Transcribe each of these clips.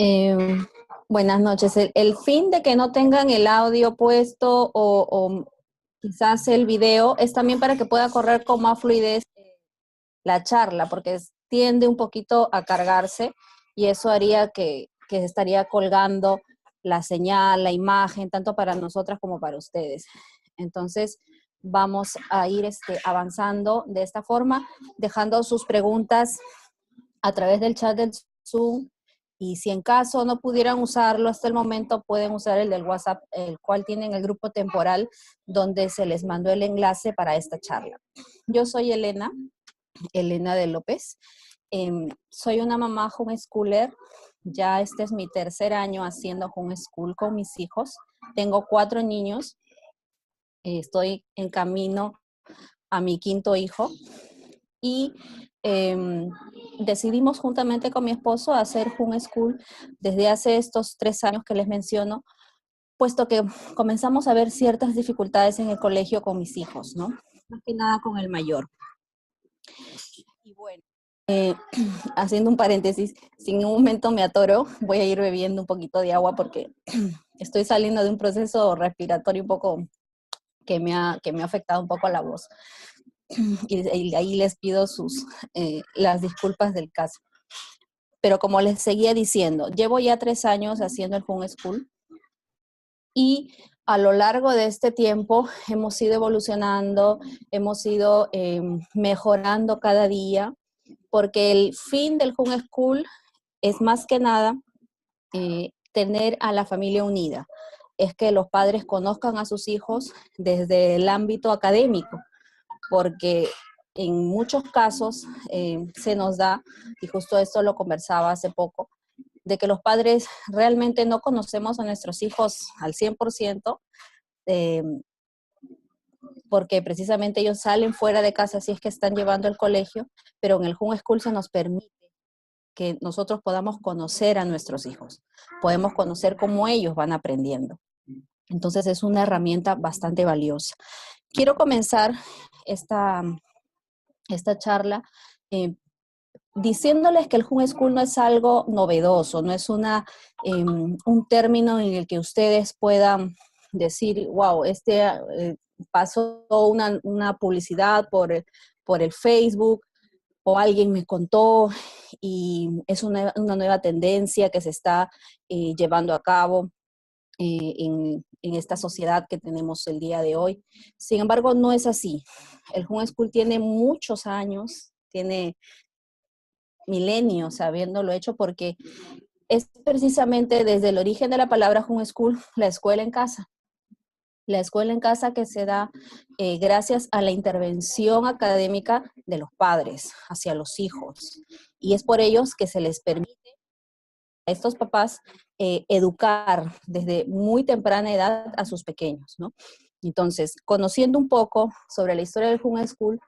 Eh, Buenas noches. El fin de que no tengan el audio puesto o quizás el video es también para que pueda correr con más fluidez la charla, porque tiende un poquito a cargarse y eso haría que estaría colgando la señal, la imagen, tanto para nosotras como para ustedes. Entonces, vamos a ir avanzando de esta forma, dejando sus preguntas a través del chat del Zoom, y si en caso no pudieran usarlo hasta el momento, pueden usar el del WhatsApp, el cual tienen el grupo temporal donde se les mandó el enlace para esta charla. Yo soy Elena de López. Soy una mamá homeschooler. Ya este es mi tercer año haciendo homeschool con mis hijos. Tengo 4 niños. Estoy en camino a mi quinto hijo. Y decidimos juntamente con mi esposo hacer homeschool desde hace estos 3 años que les menciono, puesto que comenzamos a ver ciertas dificultades en el colegio con mis hijos, ¿no? Más que nada con el mayor. Y bueno, haciendo un paréntesis, si en un momento me atoro, voy a ir bebiendo un poquito de agua porque estoy saliendo de un proceso respiratorio un poco que me ha afectado un poco la voz. Y ahí les pido las disculpas del caso. Pero como les seguía diciendo, llevo ya 3 años haciendo el homeschool y a lo largo de este tiempo hemos ido evolucionando, hemos ido mejorando cada día, porque el fin del homeschool es más que nada tener a la familia unida. Es que los padres conozcan a sus hijos desde el ámbito académico, porque en muchos casos se nos da, y justo esto lo conversaba hace poco, de que los padres realmente no conocemos a nuestros hijos al 100%, eh, porque precisamente ellos salen fuera de casa si es que están llevando el colegio, pero en el homeschool se nos permite que nosotros podamos conocer a nuestros hijos, podemos conocer cómo ellos van aprendiendo. Entonces es una herramienta bastante valiosa. Quiero comenzar esta charla eh, diciéndoles que el homeschool no es algo novedoso, no es un término en el que ustedes puedan decir, wow, pasó una publicidad por el Facebook o alguien me contó y es una nueva tendencia que se está llevando a cabo en esta sociedad que tenemos el día de hoy. Sin embargo, no es así. El homeschool tiene muchos años, tiene milenios habiéndolo hecho, porque es precisamente desde el origen de la palabra homeschool, la escuela en casa. La escuela en casa que se da gracias a la intervención académica de los padres hacia los hijos. Y es por ellos que se les permite a estos papás educar desde muy temprana edad a sus pequeños, ¿no? Entonces, conociendo un poco sobre la historia del homeschool,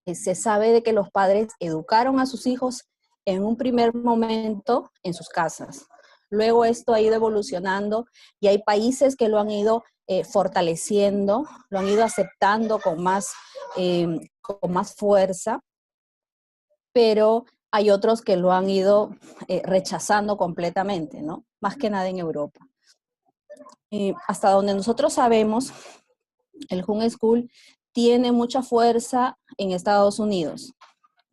se sabe de que los padres educaron a sus hijos en un primer momento en sus casas. Luego esto ha ido evolucionando y hay países que lo han ido fortaleciendo, lo han ido aceptando con más fuerza, pero hay otros que lo han ido rechazando completamente, ¿no? Más que nada en Europa. Hasta donde nosotros sabemos, el homeschool tiene mucha fuerza en Estados Unidos.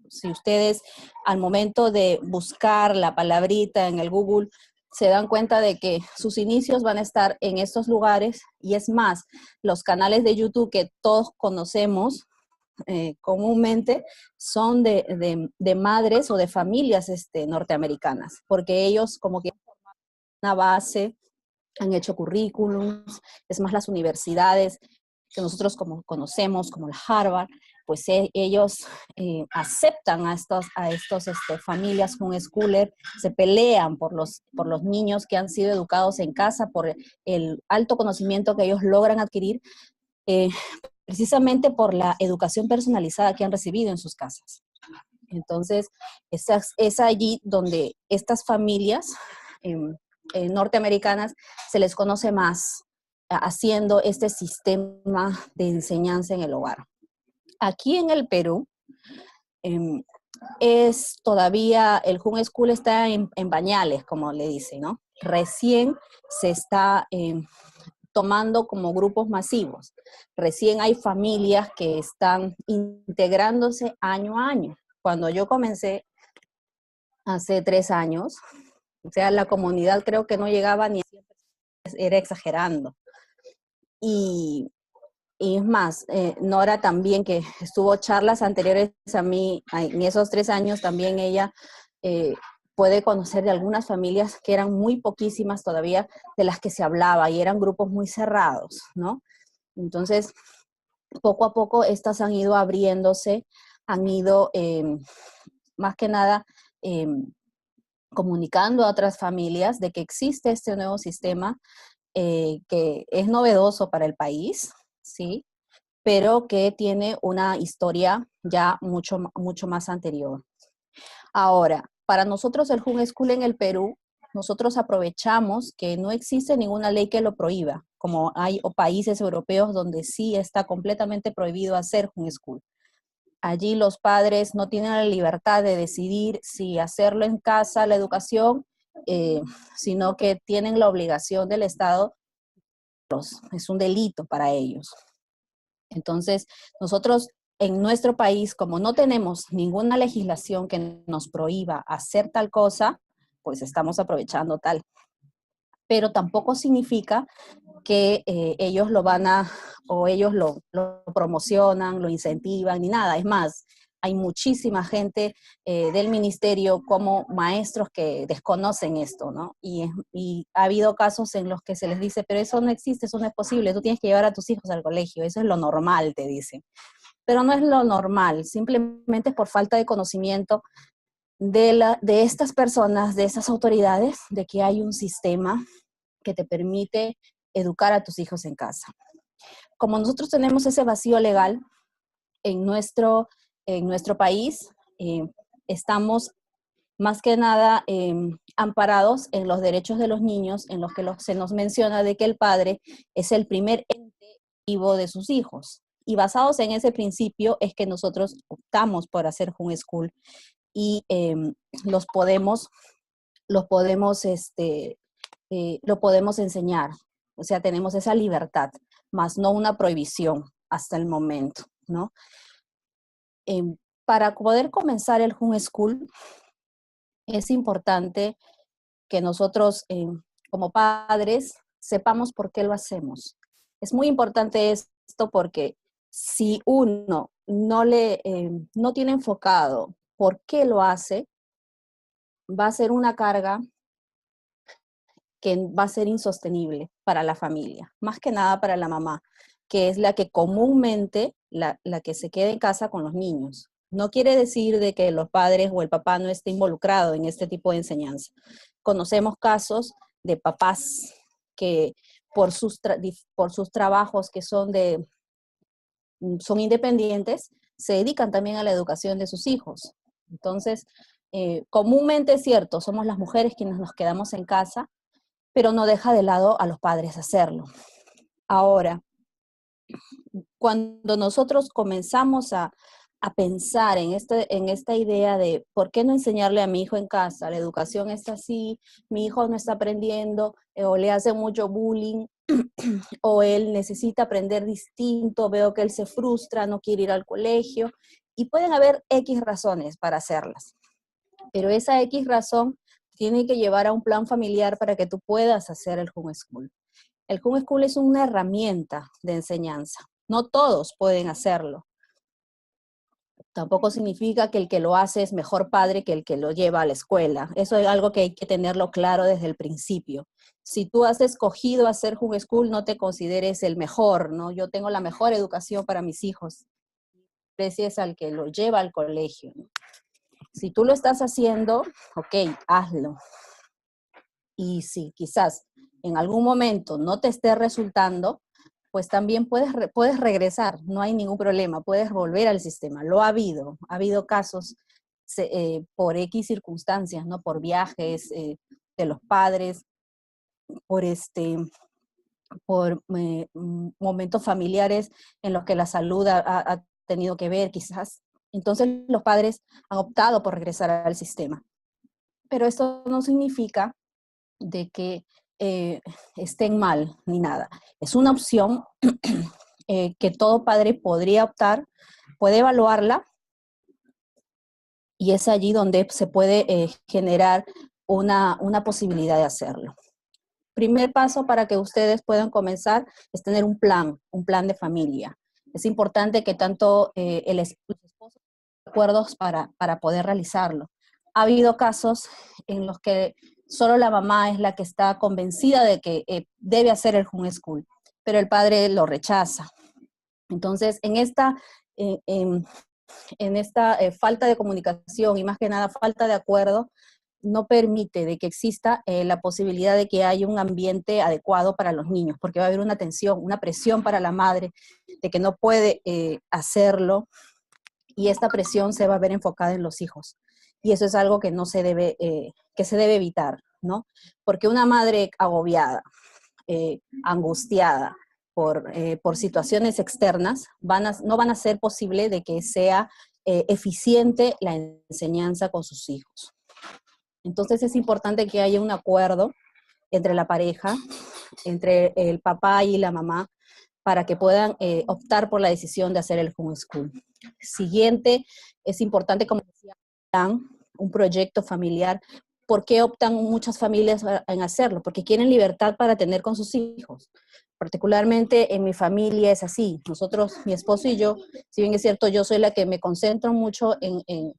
Si ustedes al momento de buscar la palabrita en el Google se dan cuenta de que sus inicios van a estar en estos lugares, y es más, los canales de YouTube que todos conocemos comúnmente son de madres o de familias norteamericanas, porque ellos como que una base, han hecho currículums, es más las universidades que nosotros como conocemos, como la Harvard, pues ellos aceptan a estos familias homeschooler, se pelean por los niños que han sido educados en casa, por el alto conocimiento que ellos logran adquirir, eh, precisamente por la educación personalizada que han recibido en sus casas. Entonces, es allí donde estas familias norteamericanas se les conoce más haciendo este sistema de enseñanza en el hogar. Aquí en el Perú, es todavía, el homeschool está en pañales, como le dicen, ¿no? Recién se está tomando como grupos masivos. Recién hay familias que están integrándose año a año. Cuando yo comencé hace 3 años, o sea, la comunidad creo que no llegaba ni a 100 personas, era exagerando. Y, y es más, Nora también, que estuvo charlas anteriores a mí, en esos 3 años también ella eh, puede conocer de algunas familias que eran muy poquísimas todavía de las que se hablaba y eran grupos muy cerrados, ¿no? Entonces, poco a poco estas han ido abriéndose, han ido más que nada eh, comunicando a otras familias de que existe este nuevo sistema que es novedoso para el país, ¿sí? Pero que tiene una historia ya mucho más anterior. Ahora, para nosotros el homeschool en el Perú, nosotros aprovechamos que no existe ninguna ley que lo prohíba, como hay países europeos donde sí está completamente prohibido hacer homeschool. Allí los padres no tienen la libertad de decidir si hacerlo en casa, la educación, eh, sino que tienen la obligación del Estado, es un delito para ellos. Entonces, nosotros en nuestro país, como no tenemos ninguna legislación que nos prohíba hacer tal cosa, pues estamos aprovechando tal. Pero tampoco significa que ellos lo van a, o ellos lo promocionan, lo incentivan, ni nada. Es más, hay muchísima gente del ministerio como maestros que desconocen esto, ¿no? Y ha habido casos en los que se les dice, pero eso no existe, eso no es posible, tú tienes que llevar a tus hijos al colegio, eso es lo normal, te dicen. Pero no es lo normal, simplemente es por falta de conocimiento de estas personas, de esas autoridades, de que hay un sistema que te permite educar a tus hijos en casa. Como nosotros tenemos ese vacío legal en nuestro país, estamos más que nada amparados en los derechos de los niños, en los que se nos menciona de que el padre es el primer ente vivo de sus hijos. Y basados en ese principio es que nosotros optamos por hacer homeschool y los podemos, los podemos, lo podemos enseñar. O sea, tenemos esa libertad, más no una prohibición hasta el momento, ¿no? Eh, para poder comenzar el homeschool es importante que nosotros como padres sepamos por qué lo hacemos. Es muy importante esto porque si uno no tiene enfocado por qué lo hace, va a ser una carga que va a ser insostenible para la familia, más que nada para la mamá, que es la que comúnmente, la que se queda en casa con los niños. No quiere decir de que los padres o el papá no esté involucrado en este tipo de enseñanza. Conocemos casos de papás que por sus trabajos que son independientes, se dedican también a la educación de sus hijos. Entonces, comúnmente es cierto, somos las mujeres quienes nos quedamos en casa, pero no deja de lado a los padres hacerlo. Ahora, cuando nosotros comenzamos a pensar en esta idea de por qué no enseñarle a mi hijo en casa, la educación está así, mi hijo no está aprendiendo, o le hace mucho bullying, o él necesita aprender distinto, veo que él se frustra, no quiere ir al colegio, y pueden haber X razones para hacerlas, pero esa X razón tiene que llevar a un plan familiar para que tú puedas hacer el homeschool. El homeschool es una herramienta de enseñanza. No todos pueden hacerlo. Tampoco significa que el que lo hace es mejor padre que el que lo lleva a la escuela. Eso es algo que hay que tenerlo claro desde el principio. Si tú has escogido hacer homeschool, no te consideres el mejor, ¿no? Yo tengo la mejor educación para mis hijos. Gracias al que lo lleva al colegio, ¿no? Si tú lo estás haciendo, ok, hazlo. Y si quizás en algún momento no te esté resultando, pues también puedes regresar, no hay ningún problema, puedes volver al sistema. Lo ha habido casos por X circunstancias, ¿no? Por viajes de los padres, por momentos familiares en los que la salud ha tenido que ver, quizás Entonces los padres han optado por regresar al sistema. Pero esto no significa de que estén mal ni nada. Es una opción que todo padre podría optar, puede evaluarla, y es allí donde se puede generar una posibilidad de hacerlo. Primer paso para que ustedes puedan comenzar es tener un plan de familia. Es importante que tanto el esposo tenga acuerdos para poder realizarlo. Ha habido casos en los que solo la mamá es la que está convencida de que debe hacer el homeschool, pero el padre lo rechaza. Entonces, en esta falta de comunicación y más que nada falta de acuerdo, no permite de que exista la posibilidad de que haya un ambiente adecuado para los niños, porque va a haber una tensión, una presión para la madre de que no puede hacerlo, y esta presión se va a ver enfocada en los hijos. Y eso es algo que no se debe, que se debe evitar, ¿no? Porque una madre agobiada, angustiada por situaciones externas, no van a ser posible de que sea eficiente la enseñanza con sus hijos. Entonces es importante que haya un acuerdo entre la pareja, entre el papá y la mamá, para que puedan optar por la decisión de hacer el homeschool. Siguiente, es importante, como decía, un proyecto familiar. ¿Por qué optan muchas familias en hacerlo? Porque quieren libertad para tener con sus hijos. Particularmente en mi familia es así. Nosotros, mi esposo y yo, si bien es cierto, yo soy la que me concentro mucho en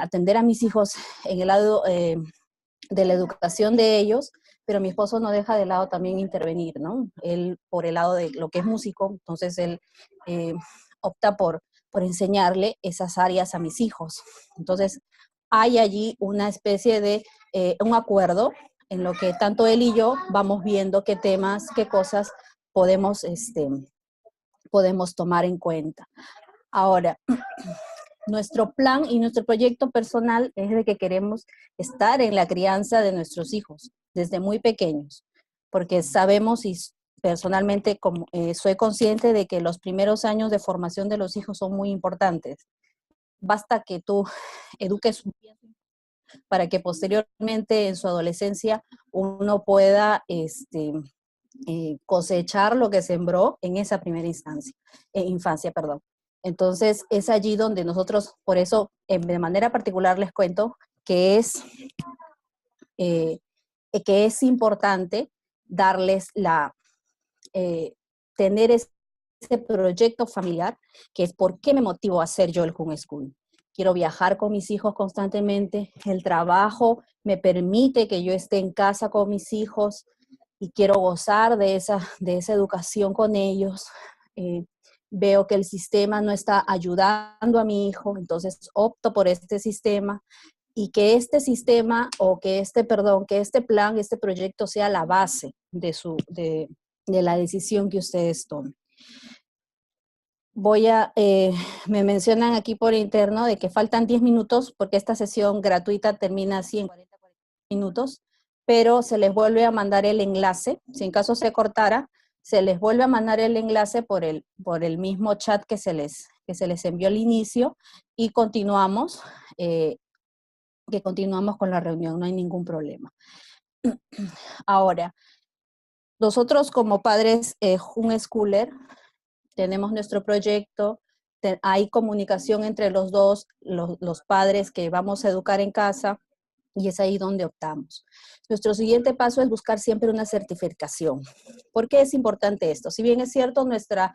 atender a mis hijos en el lado de la educación de ellos, pero mi esposo no deja de lado también intervenir, ¿no? Él, por el lado de lo que es músico, entonces él eh, opta por enseñarle esas áreas a mis hijos. Entonces, hay allí una especie de un acuerdo en lo que tanto él y yo vamos viendo qué temas, qué cosas podemos, podemos tomar en cuenta. Ahora, nuestro plan y nuestro proyecto personal es de que queremos estar en la crianza de nuestros hijos desde muy pequeños, porque sabemos y personalmente soy consciente de que los primeros años de formación de los hijos son muy importantes. Basta que tú eduques para que posteriormente en su adolescencia uno pueda cosechar lo que sembró en esa primera infancia, perdón. Entonces es allí donde nosotros, por eso de manera particular les cuento eh, que es importante darles tener ese proyecto familiar, que es por qué me motivo a hacer yo el homeschool. Quiero viajar con mis hijos constantemente, el trabajo me permite que yo esté en casa con mis hijos y quiero gozar de esa educación con ellos. Eh, Veo que el sistema no está ayudando a mi hijo, entonces opto por este sistema, y que este sistema o que este plan, este proyecto sea la base de la decisión que ustedes tomen. Me mencionan aquí por interno de que faltan 10 minutos porque esta sesión gratuita termina así en 40 minutos, pero se les vuelve a mandar el enlace. Si en caso se cortara, se les vuelve a mandar el enlace por el mismo chat que se les envió al inicio, y continuamos con la reunión, no hay ningún problema. Ahora, nosotros como padres homeschooler tenemos nuestro proyecto, hay comunicación entre los padres que vamos a educar en casa, y es ahí donde optamos. Nuestro siguiente paso es buscar siempre una certificación. ¿Por qué es importante esto? Si bien es cierto, nuestra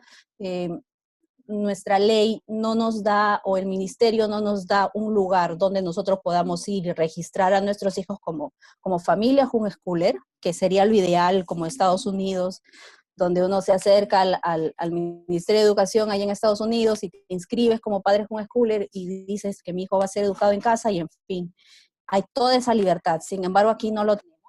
ley no nos da, o el ministerio no nos da un lugar donde nosotros podamos ir y registrar a nuestros hijos como familia homeschooler, que sería lo ideal, como Estados Unidos, donde uno se acerca al Ministerio de Educación allá en Estados Unidos y te inscribes como padre homeschooler y dices que mi hijo va a ser educado en casa, y en fin, hay toda esa libertad. Sin embargo, aquí no lo tenemos.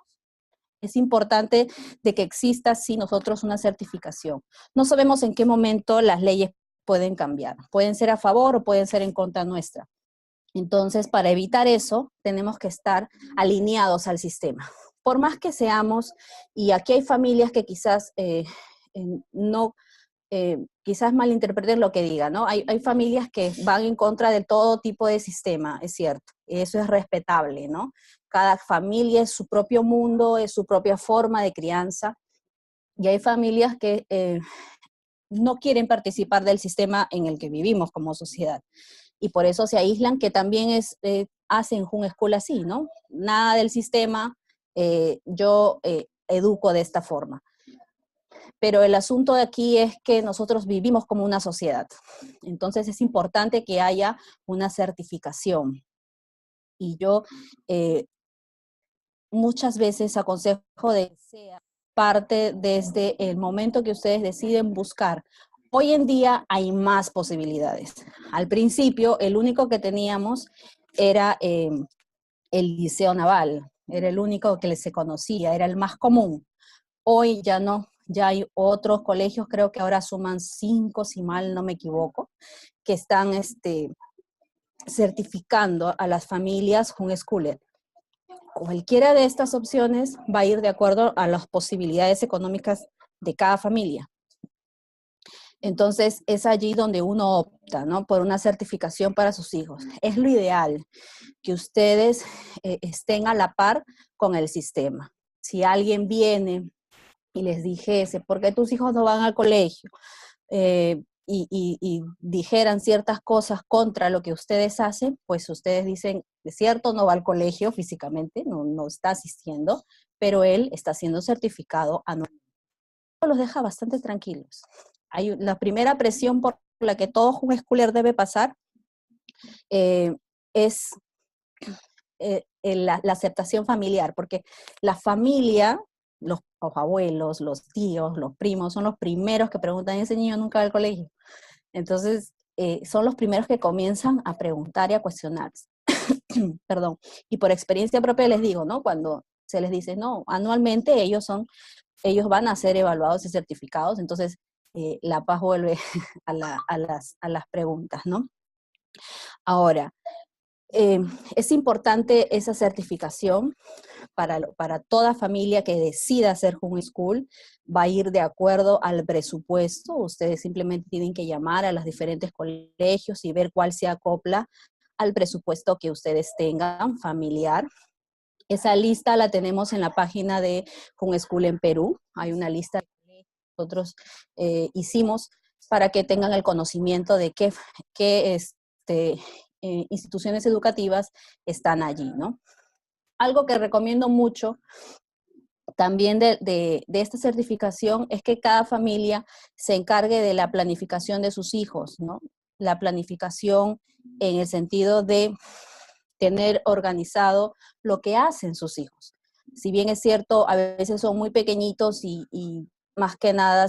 Es importante de que exista, sí, nosotros una certificación. No sabemos en qué momento las leyes pueden cambiar. Pueden ser a favor o pueden ser en contra nuestra. Entonces, para evitar eso, tenemos que estar alineados al sistema. Por más que seamos, y aquí hay familias que quizás no quizás malinterpreten lo que diga, ¿no? Hay familias que van en contra de todo tipo de sistema, es cierto, eso es respetable, ¿no? Cada familia es su propio mundo, es su propia forma de crianza, y hay familias que no quieren participar del sistema en el que vivimos como sociedad, y por eso se aíslan, que también hacen homeschool así, ¿no? Nada del sistema, yo educo de esta forma. Pero el asunto de aquí es que nosotros vivimos como una sociedad. Entonces es importante que haya una certificación. Y yo muchas veces aconsejo de que sea parte desde el momento que ustedes deciden buscar. Hoy en día hay más posibilidades. Al principio, el único que teníamos era el Liceo Naval. Era el único que se conocía, era el más común. Hoy ya no, ya hay otros colegios, creo que ahora suman 5, si mal no me equivoco, que están certificando a las familias homeschooler. Cualquiera de estas opciones va a ir de acuerdo a las posibilidades económicas de cada familia. Entonces es allí donde uno opta, ¿no? Por una certificación para sus hijos. Es lo ideal que ustedes estén a la par con el sistema. Si alguien viene y les dijese, ¿por qué tus hijos no van al colegio? Y dijeran ciertas cosas contra lo que ustedes hacen, pues ustedes dicen, es cierto, no va al colegio físicamente, no está asistiendo, pero él está siendo certificado anualmente. Los deja bastante tranquilos. Hay la primera presión por la que todo homeschooler debe pasar es la aceptación familiar, porque la familia, los abuelos, los tíos, los primos, son los primeros que preguntan, ¿ese niño nunca va al colegio? Entonces, son los primeros que comienzan a preguntar y a cuestionarse. Perdón. Y por experiencia propia les digo, ¿no? Cuando se les dice, no, anualmente ellos van a ser evaluados y certificados, entonces la paz vuelve a las preguntas, ¿no? Ahora, es importante esa certificación para toda familia que decida hacer homeschool. Va a ir de acuerdo al presupuesto. Ustedes simplemente tienen que llamar a los diferentes colegios y ver cuál se acopla al presupuesto que ustedes tengan familiar. Esa lista la tenemos en la página de Homeschool en Perú. Hay una lista que nosotros hicimos para que tengan el conocimiento de qué instituciones educativas están allí, ¿no? Algo que recomiendo mucho también de esta certificación es que cada familia se encargue de la planificación de sus hijos, ¿no? La planificación en el sentido de tener organizado lo que hacen sus hijos. Si bien es cierto, a veces son muy pequeñitos y más que nada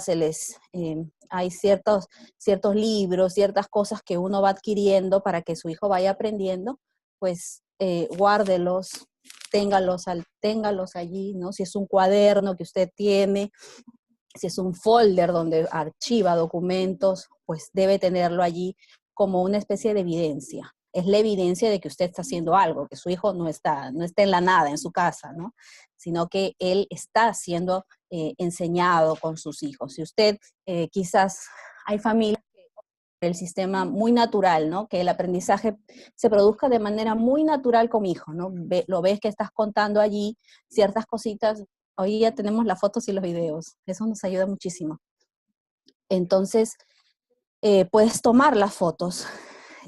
hay ciertos libros, ciertas cosas que uno va adquiriendo para que su hijo vaya aprendiendo, pues guárdelos, téngalos allí, ¿no? Si es un cuaderno que usted tiene, si es un folder donde archiva documentos, pues debe tenerlo allí como una especie de evidencia. Es la evidencia de que usted está haciendo algo, que su hijo no está en la nada en su casa, ¿no? Sino que él está siendo enseñado con sus hijos. Si usted quizás hay familias el sistema muy natural, ¿no? Que el aprendizaje se produzca de manera muy natural con mi hijo, ¿no? Lo ves que estás contando allí ciertas cositas. Hoy ya tenemos las fotos y los videos. Eso nos ayuda muchísimo. Entonces, puedes tomar las fotos,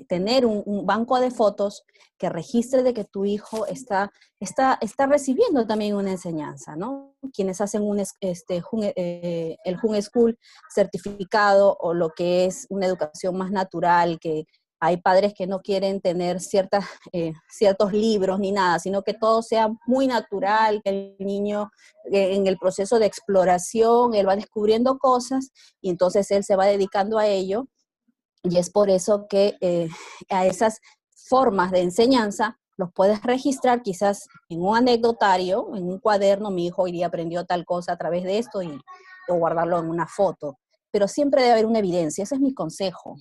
tener un banco de fotos que registre de que tu hijo está recibiendo también una enseñanza, ¿no? Quienes hacen el homeschool certificado o lo que es una educación más natural, que hay padres que no quieren tener ciertos libros ni nada, sino que todo sea muy natural, que el niño en el proceso de exploración, él va descubriendo cosas y entonces él se va dedicando a ello. Y es por eso que a esas formas de enseñanza los puedes registrar quizás en un anecdotario, en un cuaderno, mi hijo hoy día aprendió tal cosa a través de esto, o guardarlo en una foto. Pero siempre debe haber una evidencia, ese es mi consejo.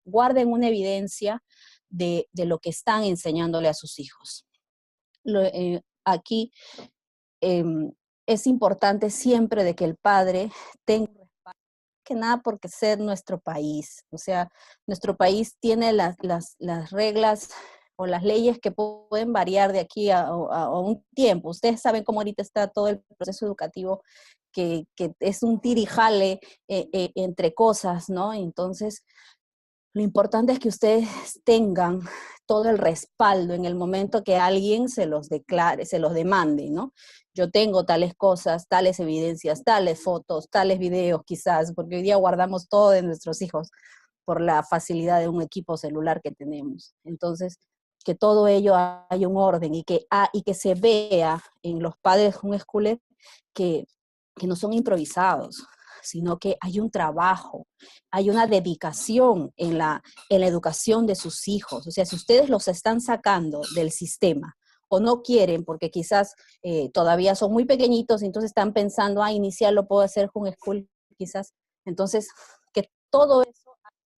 Guarden una evidencia de lo que están enseñándole a sus hijos. Aquí es importante siempre de que el padre tenga que nada porque ser nuestro país. O sea, nuestro país tiene las reglas o las leyes que pueden variar de aquí a un tiempo. Ustedes saben cómo ahorita está todo el proceso educativo, que es un tirijale entre cosas, ¿no? Entonces, lo importante es que ustedes tengan todo el respaldo en el momento que alguien se los declare, se los demande, ¿no? Yo tengo tales cosas, tales evidencias, tales fotos, tales videos quizás, porque hoy día guardamos todo de nuestros hijos por la facilidad de un equipo celular que tenemos. Entonces, que todo ello haya un orden y que se vea en los padres homeschoolers que, que no son improvisados, sino que hay un trabajo, hay una dedicación en la educación de sus hijos. O sea, si ustedes los están sacando del sistema o no quieren, porque quizás todavía son muy pequeñitos, entonces están pensando, inicial lo puedo hacer homeschool, quizás. Entonces, que todo eso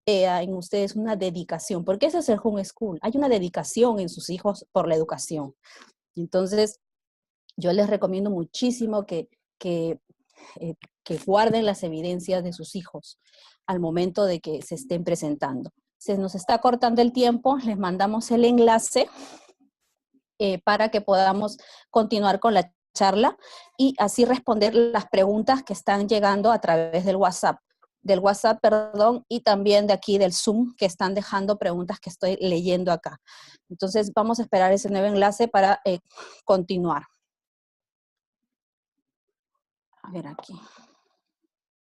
vea en ustedes una dedicación, porque eso es el homeschool. Hay una dedicación en sus hijos por la educación. Entonces, yo les recomiendo muchísimo que, eh, que guarden las evidencias de sus hijos al momento de que se estén presentando. Se nos está cortando el tiempo, les mandamos el enlace para que podamos continuar con la charla y así responder las preguntas que están llegando a través del WhatsApp, perdón, y también de aquí del Zoom, que están dejando preguntas que estoy leyendo acá. Entonces, vamos a esperar ese nuevo enlace para continuar. A ver aquí.